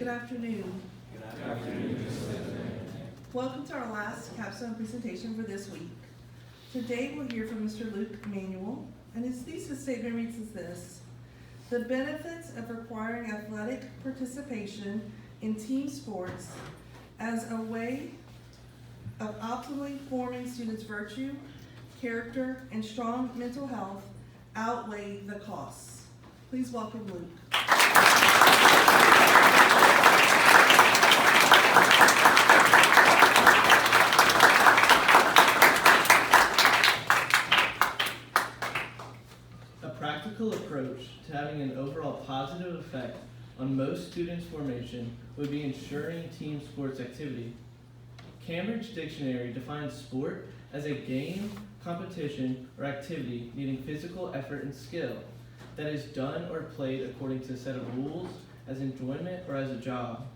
Good afternoon. Good afternoon. Welcome to our last capstone presentation for this week. Today we'll hear from Mr. Manuel, and his thesis statement reads as this: the benefits of requiring athletic participation in team sports as a way of optimally forming students' virtue, character, and strong mental health outweigh the costs. Please welcome Luke. A practical approach to having an overall positive effect on most students' formation would be ensuring team sports activity. Cambridge Dictionary defines sport as a game, competition, or activity needing physical effort and skill that is done or played according to a set of rules, as enjoyment or as a job.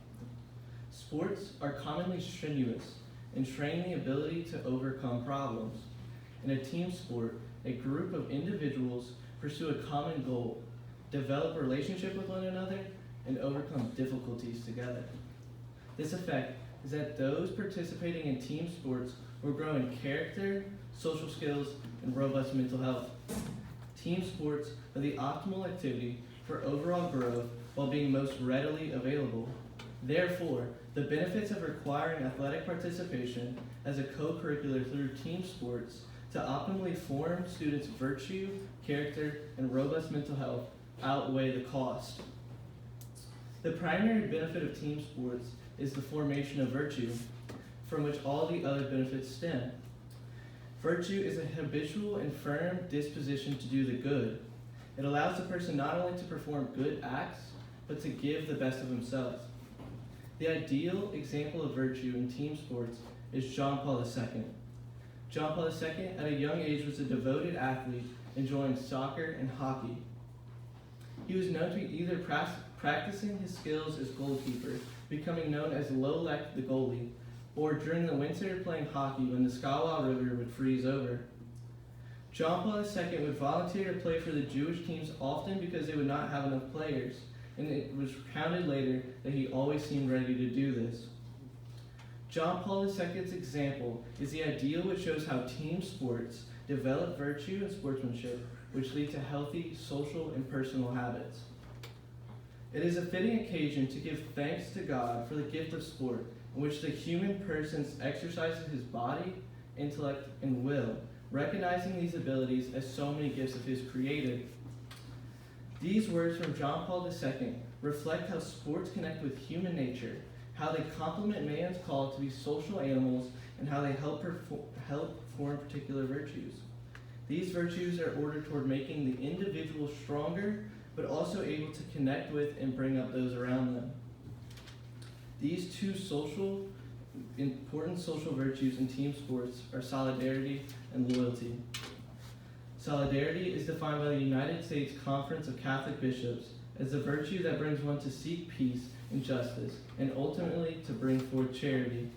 Sports are commonly strenuous and train the ability to overcome problems. In a team sport, a group of individuals pursue a common goal, develop a relationship with one another, and overcome difficulties together. This effect is that those participating in team sports will grow in character, social skills, and robust mental health. Team sports are the optimal activity for overall growth while being most readily available. Therefore, the benefits of requiring athletic participation as a co-curricular through team sports to optimally form students' virtue, character, and robust mental health outweigh the cost. The primary benefit of team sports is the formation of virtue, from which all the other benefits stem. Virtue is a habitual and firm disposition to do the good. It allows the person not only to perform good acts, but to give the best of himself. The ideal example of virtue in team sports is John Paul II. John Paul II, at a young age, was a devoted athlete, enjoying soccer and hockey. He was known to be either practicing his skills as goalkeeper, becoming known as Lolek the goalie, or during the winter playing hockey when the Skawa River would freeze over. John Paul II would volunteer to play for the Jewish teams often because they would not have enough players, and it was recounted later that he always seemed ready to do this. John Paul II's example is the ideal which shows how team sports develop virtue and sportsmanship, which lead to healthy social and personal habits. It is a fitting occasion to give thanks to God for the gift of sport, in which the human person exercises his body, intellect, and will, recognizing these abilities as so many gifts of his Creator. These words from John Paul II reflect how sports connect with human nature, how they complement man's call to be social animals, and how they help form particular virtues. These virtues are ordered toward making the individual stronger, but also able to connect with and bring up those around them. These two important social virtues in team sports are solidarity and loyalty. Solidarity is defined by the United States Conference of Catholic Bishops as the virtue that brings one to seek peace and justice, and ultimately to bring forth charity.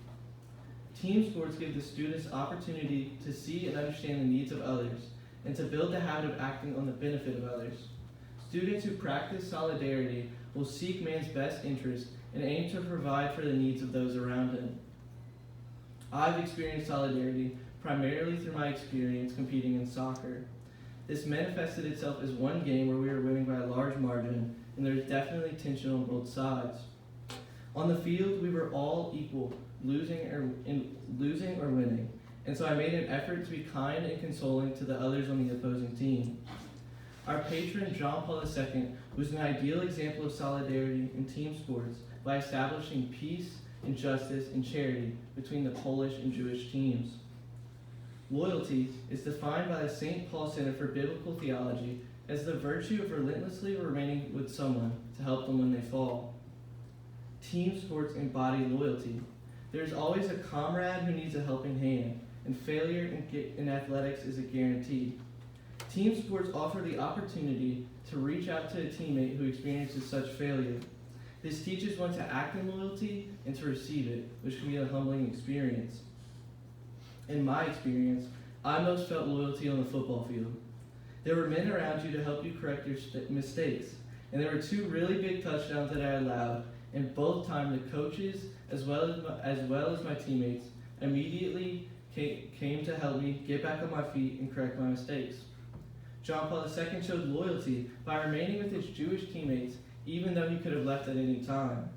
Team sports give the students opportunity to see and understand the needs of others, and to build the habit of acting on the benefit of others. Students who practice solidarity will seek man's best interest and aim to provide for the needs of those around him. I've experienced solidarity primarily through my experience competing in soccer. This manifested itself as one game where we were winning by a large margin, and there was definitely tension on both sides. On the field, we were all equal, losing or winning, and so I made an effort to be kind and consoling to the others on the opposing team. Our patron, John Paul II, was an ideal example of solidarity in team sports by establishing peace and justice and charity between the Polish and Jewish teams. Loyalty is defined by the St. Paul Center for Biblical Theology as the virtue of relentlessly remaining with someone to help them when they fall. Team sports embody loyalty. There is always a comrade who needs a helping hand, and failure in athletics is a guarantee. Team sports offer the opportunity to reach out to a teammate who experiences such failure. This teaches one to act in loyalty and to receive it, which can be a humbling experience. In my experience, I most felt loyalty on the football field. There were men around you to help you correct your mistakes, and there were two really big touchdowns that I allowed, and both times the coaches as well as my teammates immediately came to help me get back on my feet and correct my mistakes. John Paul II showed loyalty by remaining with his Jewish teammates even though he could have left at any time.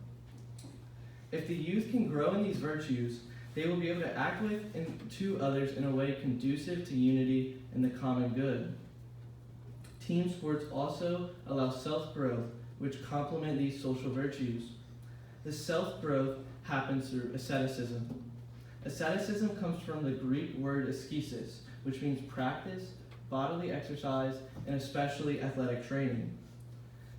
If the youth can grow in these virtues, they will be able to act with and to others in a way conducive to unity and the common good. Team sports also allow self-growth, which complement these social virtues. The self-growth happens through asceticism. Asceticism comes from the Greek word askesis, which means practice, bodily exercise, and especially athletic training.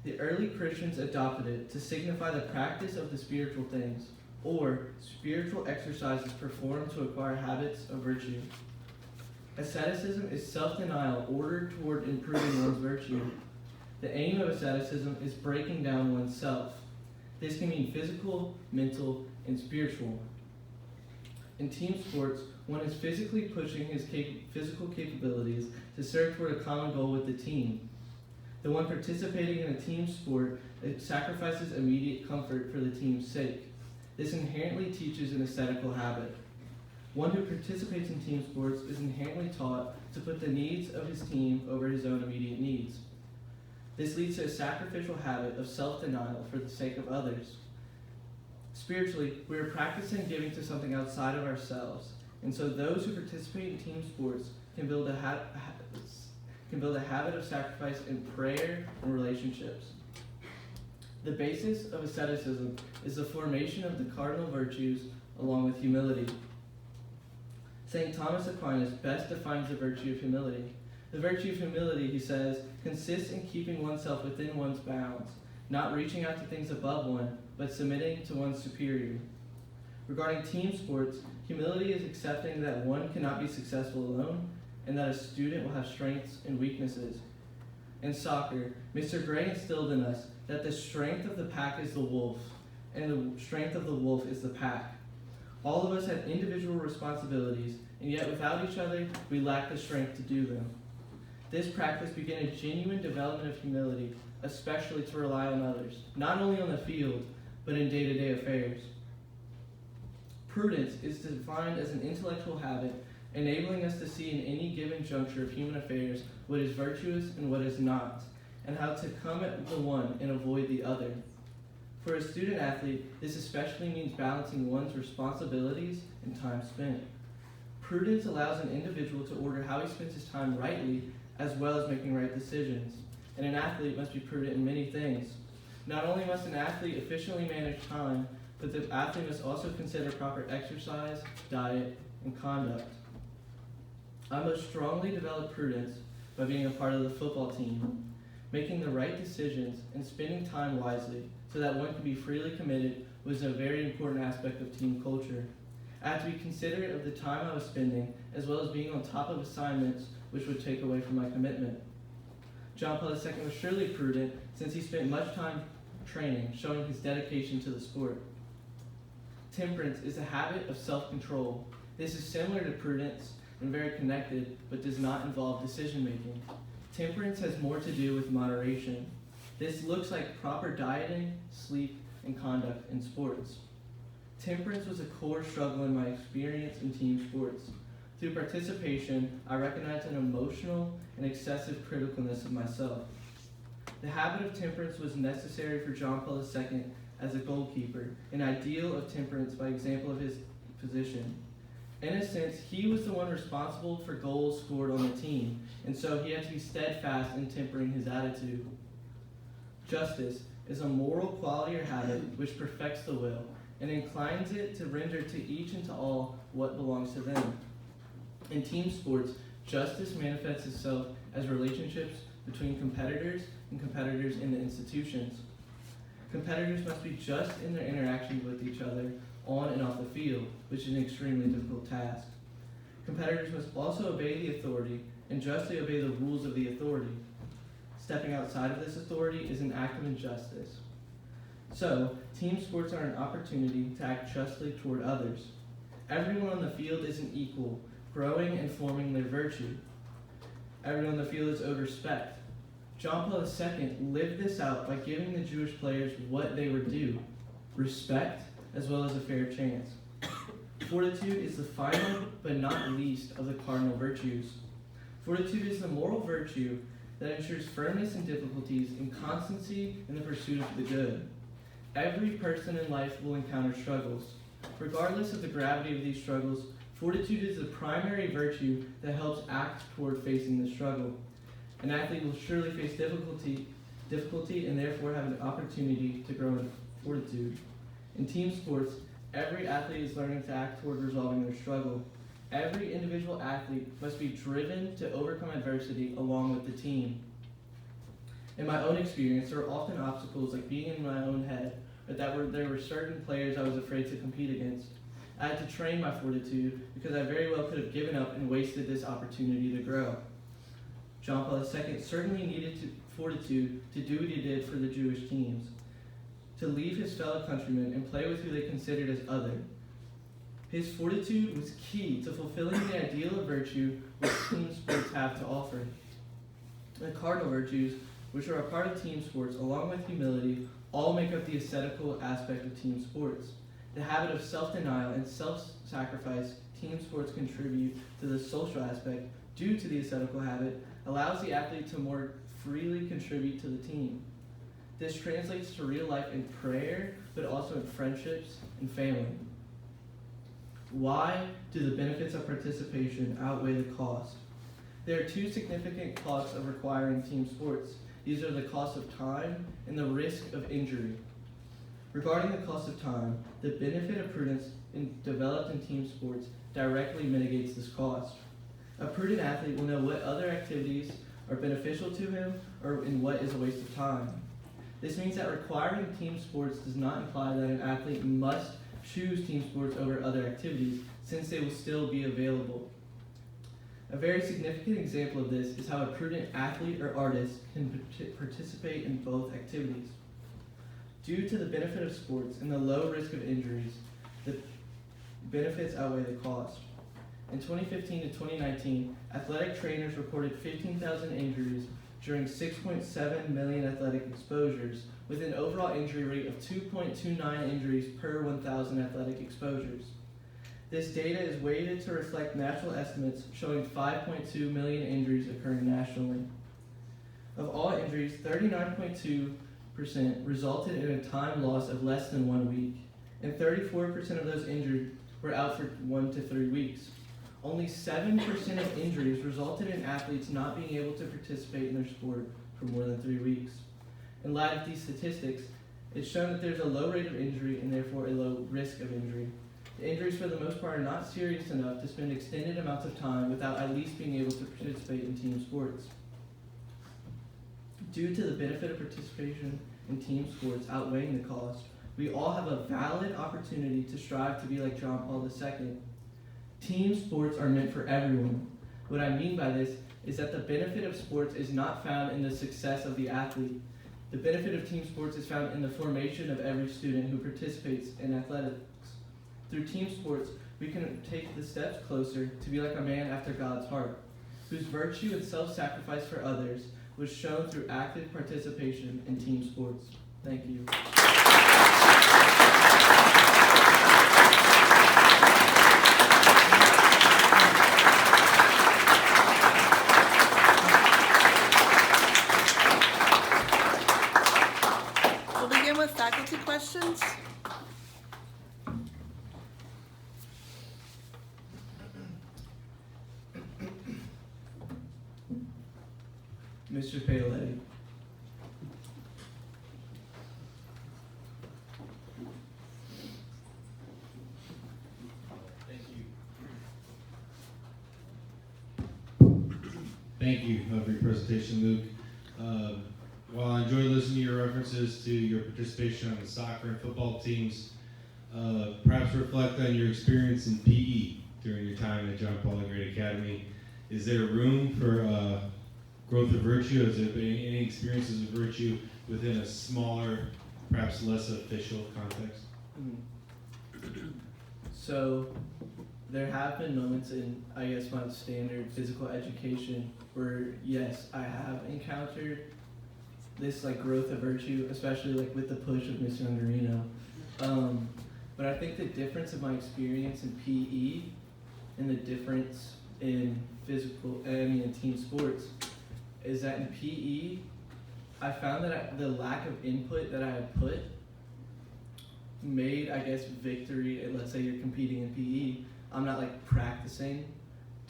The early Christians adopted it to signify the practice of the spiritual things, or spiritual exercises performed to acquire habits of virtue. Asceticism is self-denial ordered toward improving one's virtue. The aim of asceticism is breaking down oneself. This can mean physical, mental, and spiritual. In team sports, one is physically pushing his physical capabilities to serve toward a common goal with the team. The one participating in a team sport sacrifices immediate comfort for the team's sake. This inherently teaches an ascetical habit. One who participates in team sports is inherently taught to put the needs of his team over his own immediate needs. This leads to a sacrificial habit of self-denial for the sake of others. Spiritually, we are practicing giving to something outside of ourselves, and so those who participate in team sports can build a habit of sacrifice in prayer and relationships. The basis of asceticism is the formation of the cardinal virtues along with humility. St. Thomas Aquinas best defines the virtue of humility. The virtue of humility, he says, consists in keeping oneself within one's bounds, not reaching out to things above one, but submitting to one's superior. Regarding team sports, humility is accepting that one cannot be successful alone, and that a student will have strengths and weaknesses. In soccer, Mr. Gray instilled in us that the strength of the pack is the wolf, and the strength of the wolf is the pack. All of us have individual responsibilities, and yet without each other, we lack the strength to do them. This practice began a genuine development of humility, especially to rely on others, not only on the field, but in day-to-day affairs. Prudence is defined as an intellectual habit, enabling us to see in any given juncture of human affairs what is virtuous and what is not, and how to come at the one and avoid the other. For a student athlete, this especially means balancing one's responsibilities and time spent. Prudence allows an individual to order how he spends his time rightly, as well as making right decisions. And an athlete must be prudent in many things. Not only must an athlete efficiently manage time, but the athlete must also consider proper exercise, diet, and conduct. I most strongly developed prudence by being a part of the football team, making the right decisions and spending time wisely so that one can be freely committed was a very important aspect of team culture. I had to be considerate of the time I was spending, as well as being on top of assignments which would take away from my commitment. John Paul II was surely prudent since he spent much time training, showing his dedication to the sport. Temperance is a habit of self-control. This is similar to prudence and very connected, but does not involve decision-making. Temperance has more to do with moderation. This looks like proper dieting, sleep, and conduct in sports. Temperance was a core struggle in my experience in team sports. Through participation, I recognized an emotional and excessive criticalness of myself. The habit of temperance was necessary for John Paul II as a goalkeeper, an ideal of temperance by example of his position. In a sense, he was the one responsible for goals scored on the team, and so he had to be steadfast in tempering his attitude. Justice is a moral quality or habit which perfects the will and inclines it to render to each and to all what belongs to them. In team sports, justice manifests itself as relationships between competitors and competitors in the institutions. Competitors must be just in their interactions with each other on and off the field, which is an extremely difficult task. Competitors must also obey the authority and justly obey the rules of the authority. Stepping outside of this authority is an act of injustice. So, team sports are an opportunity to act justly toward others. Everyone on the field is an equal, growing and forming their virtue. Everyone on the field is owed respect. John Paul II lived this out by giving the Jewish players what they were due. respect, as well as a fair chance. Fortitude is the final but not least of the cardinal virtues. Fortitude is the moral virtue that ensures firmness in difficulties and constancy in the pursuit of the good. Every person in life will encounter struggles. Regardless of the gravity of these struggles, fortitude is the primary virtue that helps act toward facing the struggle. An athlete will surely face difficulty and therefore have an opportunity to grow in fortitude. In team sports, every athlete is learning to act toward resolving their struggle. Every individual athlete must be driven to overcome adversity along with the team. In my own experience, there were often obstacles like being in my own head, but there were certain players I was afraid to compete against. I had to train my fortitude because I very well could have given up and wasted this opportunity to grow. John Paul II certainly needed fortitude to do what he did for the Jewish teams, to leave his fellow countrymen and play with who they considered as other. His fortitude was key to fulfilling the ideal of virtue which team sports have to offer. The cardinal virtues, which are a part of team sports, along with humility, all make up the ascetical aspect of team sports. The habit of self-denial and self-sacrifice team sports contribute to the social aspect due to the ascetical habit allows the athlete to more freely contribute to the team. This translates to real life in prayer, but also in friendships and family. Why do the benefits of participation outweigh the cost? There are two significant costs of requiring team sports. These are the cost of time and the risk of injury. Regarding the cost of time, the benefit of prudence developed in team sports directly mitigates this cost. A prudent athlete will know what other activities are beneficial to him or in what is a waste of time. This means that requiring team sports does not imply that an athlete must choose team sports over other activities, since they will still be available. A very significant example of this is how a prudent athlete or artist can participate in both activities. Due to the benefit of sports and the low risk of injuries, the benefits outweigh the cost. In 2015 to 2019, athletic trainers reported 15,000 injuries during 6.7 million athletic exposures, with an overall injury rate of 2.29 injuries per 1,000 athletic exposures. This data is weighted to reflect national estimates showing 5.2 million injuries occurring nationally. Of all injuries, 39.2% resulted in a time loss of less than 1 week, and 34% of those injured were out for 1 to 3 weeks. Only 7% of injuries resulted in athletes not being able to participate in their sport for more than 3 weeks. In light of these statistics, it's shown that there's a low rate of injury and therefore a low risk of injury. The injuries for the most part are not serious enough to spend extended amounts of time without at least being able to participate in team sports. Due to the benefit of participation in team sports outweighing the cost, we all have a valid opportunity to strive to be like John Paul II. Team sports are meant for everyone. What I mean by this is that the benefit of sports is not found in the success of the athlete. The benefit of team sports is found in the formation of every student who participates in athletics. Through team sports, we can take the steps closer to be like a man after God's heart, whose virtue and self-sacrifice for others was shown through active participation in team sports. Thank you. We'll begin with faculty questions. Mr. Paoletti. Thank you for your presentation, Luke. While I enjoy listening to your references to your participation on the soccer and football teams, perhaps reflect on your experience in PE during your time at John Paul Great Academy. Is there room for growth of virtue? Has there been any experiences of virtue within a smaller, perhaps less official context? So there have been moments in, I guess, my standard physical education where, yes, I have encountered this like growth of virtue, especially like with the push of Miss Youngerino. But I think the difference of my experience in PE and the difference in in team sports is that in PE, I found that the lack of input that I had put made, I guess, victory, and let's say you're competing in PE, I'm not like practicing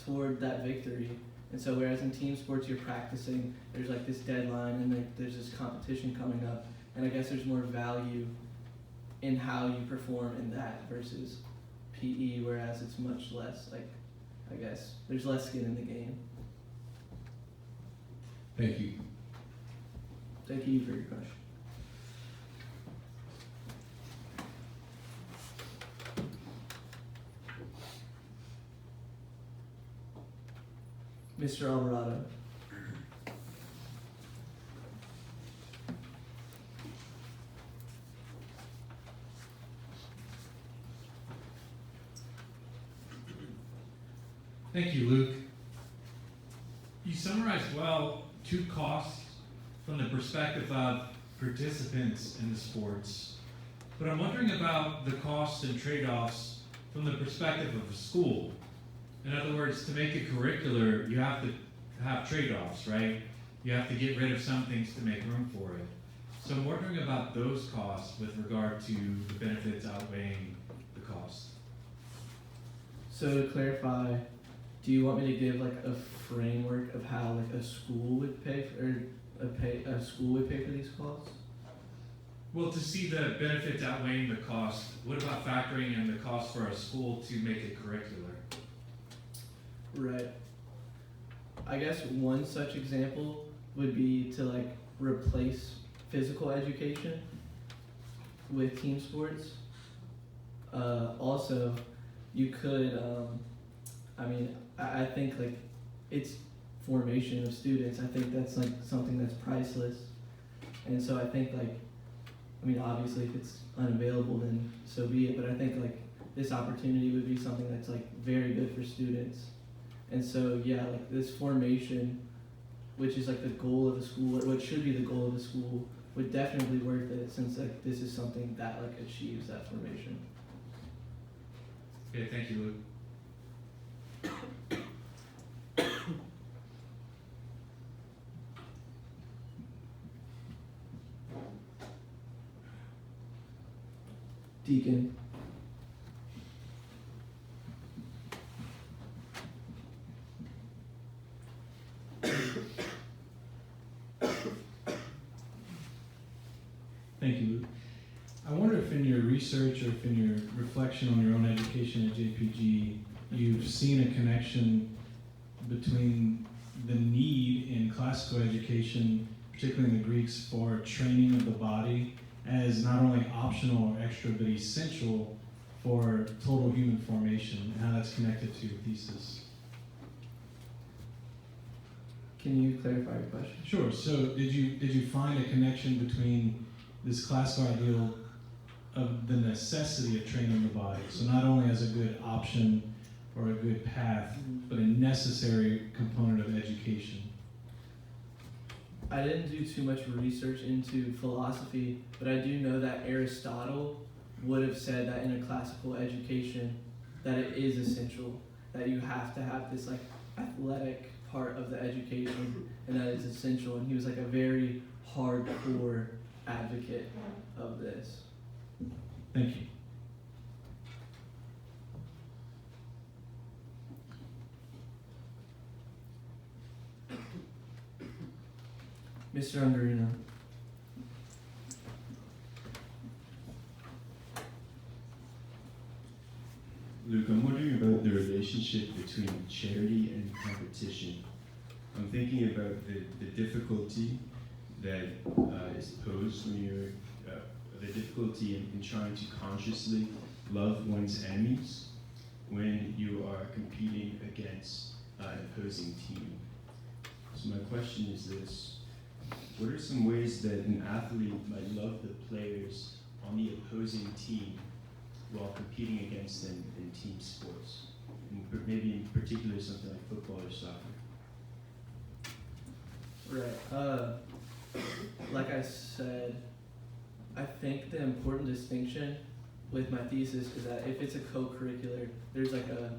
toward that victory. And so whereas in team sports you're practicing, there's like this deadline and there's this competition coming up, and I guess there's more value in how you perform in that versus PE, whereas it's much less, like, I guess, there's less skin in the game. Thank you. Thank you for your question. Mr. Alvarado. Thank you, Luke. You summarized well two costs from the perspective of participants in the sports, but I'm wondering about the costs and trade-offs from the perspective of a school. In other words, to make it curricular, you have to have trade-offs, right? You have to get rid of some things to make room for it. So I'm wondering about those costs with regard to the benefits outweighing the costs. So to clarify, do you want me to give like a framework of how like a school would pay for, a school would pay for these costs? Well, to see the benefits outweighing the cost, what about factoring in the cost for a school to make it curricular? Right. I guess one such example would be to like replace physical education with team sports. Also, you could, I think like it's formation of students. I think that's like something that's priceless. And so I think like, obviously if it's unavailable then so be it, but I think like this opportunity would be something that's like very good for students. And so yeah, like this formation, which is like the goal of the school, what should be the goal of the school, would definitely be worth it since like this is something that like achieves that formation. Okay, thank you, Luke. Deacon. Thank you, Luke. I wonder if in your research or if in your reflection on your own education at JPG, you've seen a connection between the need in classical education, particularly in the Greeks, for training of the body as not only optional or extra, but essential for total human formation, and how that's connected to your thesis. Can you clarify your question? Sure. So did you find a connection between this classical ideal of the necessity of training the body, so not only as a good option or a good path, but a necessary component of education? I didn't do too much research into philosophy, but I do know that Aristotle would have said that in a classical education that it is essential, that you have to have this like athletic part of the education, and that is essential. And he was like a very hardcore advocate of this. Thank you. Mr. Ungarino. Luke, I'm wondering about the relationship between charity and competition. I'm thinking about the difficulty that is posed when you're, the difficulty in trying to consciously love one's enemies when you are competing against an opposing team. So my question is this: what are some ways that an athlete might love the players on the opposing team while competing against them in team sports? And maybe in particular something like football or soccer. Right. Like I said, I think the important distinction with my thesis is that if it's a co-curricular, there's like a,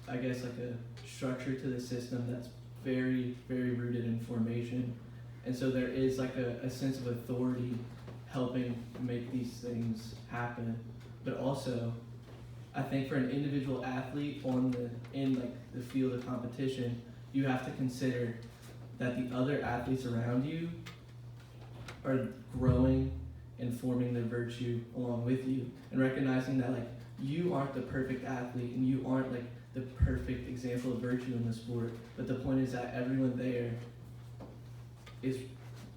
I guess like a structure to the system that's very, very rooted in formation. And so there is like a sense of authority helping make these things happen. But also, I think for an individual athlete in like the field of competition, you have to consider that the other athletes around you are growing and forming their virtue along with you, and recognizing that like you aren't the perfect athlete and you aren't like the perfect example of virtue in the sport, but the point is that everyone there is,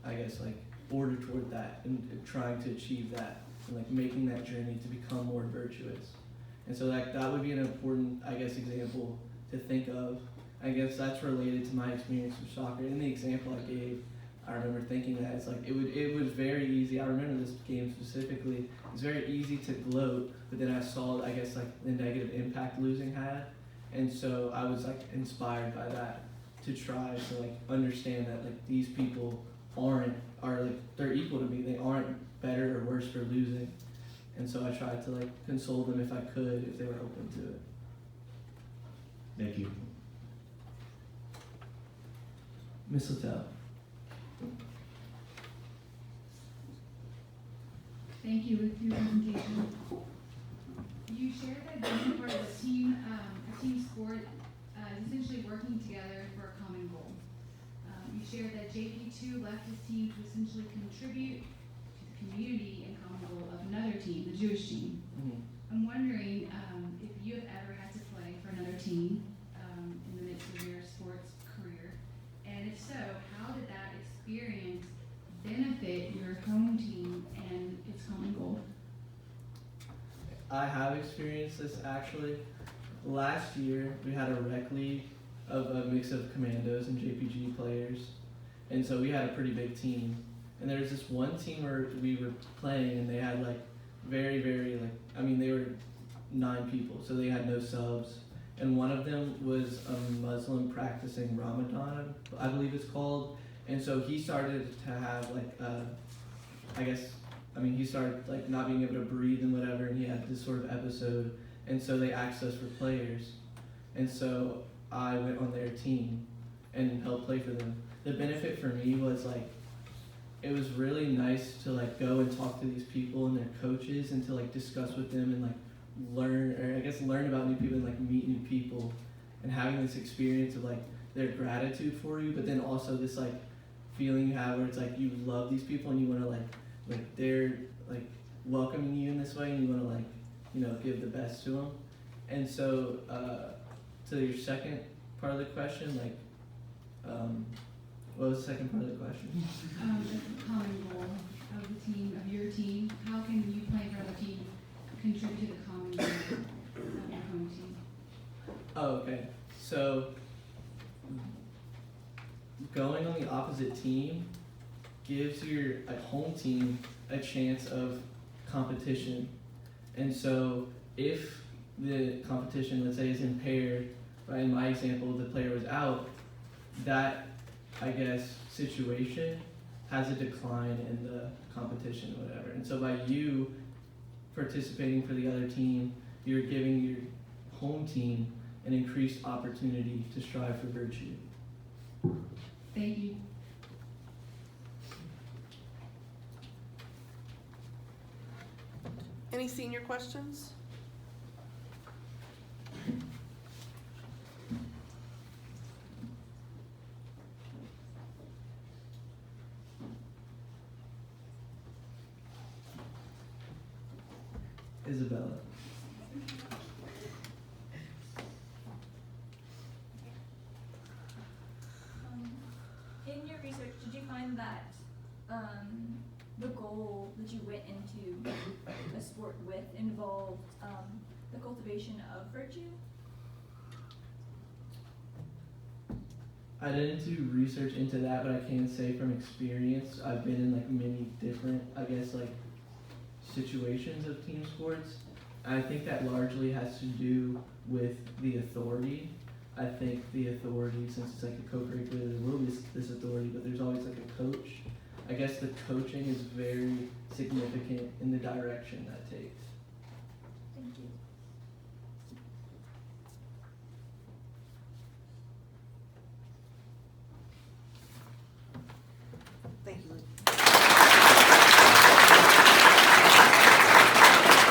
I guess, like ordered toward that and trying to achieve that and like making that journey to become more virtuous. And so that would be an important, I guess, example to think of. I guess that's related to my experience with soccer. In the example I gave, I remember thinking that it's like it was very easy. I remember this game specifically. It's very easy to gloat, but then I saw, I guess, like the negative impact losing had, and so I was like inspired by that to try to like understand that like these people are like they're equal to me. They aren't better or worse for losing, and so I tried to like console them if I could, if they were open to it. Thank you. Mistletoe. Thank you with your presentation. You shared that being part of a team sport is essentially working together for a common goal. You shared that JP2 left his team to essentially contribute to the community and common goal of another team, the Jewish team. Mm-hmm. I'm wondering if you have ever had to play for another team in the midst of your sports career, and if so, how did that experience benefit your home team and its common goal? I have experienced this actually. Last year, we had a rec league of a mix of commandos and JPG players, and so we had a pretty big team. And there was this one team where we were playing, and they had like very, very like, I mean, they were 9 people, so they had no subs. And one of them was a Muslim practicing Ramadan, I believe it's called. And so he started to have like, he started like not being able to breathe and whatever, and he had this sort of episode. And so they asked us for players. And so I went on their team and helped play for them. The benefit for me was like, it was really nice to like go and talk to these people and their coaches and to like discuss with them and like learn about new people and like meet new people, and having this experience of like their gratitude for you, but then also this like feeling you have where it's like you love these people and you want to like they're like welcoming you in this way and you want to like, you know, give the best to them. And so to your second part of the question, like what was the second part of the question? The common goal of the team, of your team. How can you playing for another team contribute to the common goal of your home team? Oh, okay. So going on the opposite team gives your home team a chance of competition. And so if the competition, let's say, is impaired, right, in my example, the player was out, that, I guess, situation has a decline in the competition or whatever. And so by you participating for the other team, you're giving your home team an increased opportunity to strive for virtue. Thank you. Any senior questions? Isabella. In your research, did you find that the goal that you went into a sport with involved the cultivation of virtue? I didn't do research into that, but I can say from experience, I've been in like many different, I guess, like situations of team sports. I think that largely has to do with the authority. I think the authority, since it's like a co-curricular, there will be this authority, but there's always like a coach. I guess the coaching is very significant in the direction that takes. Thank you.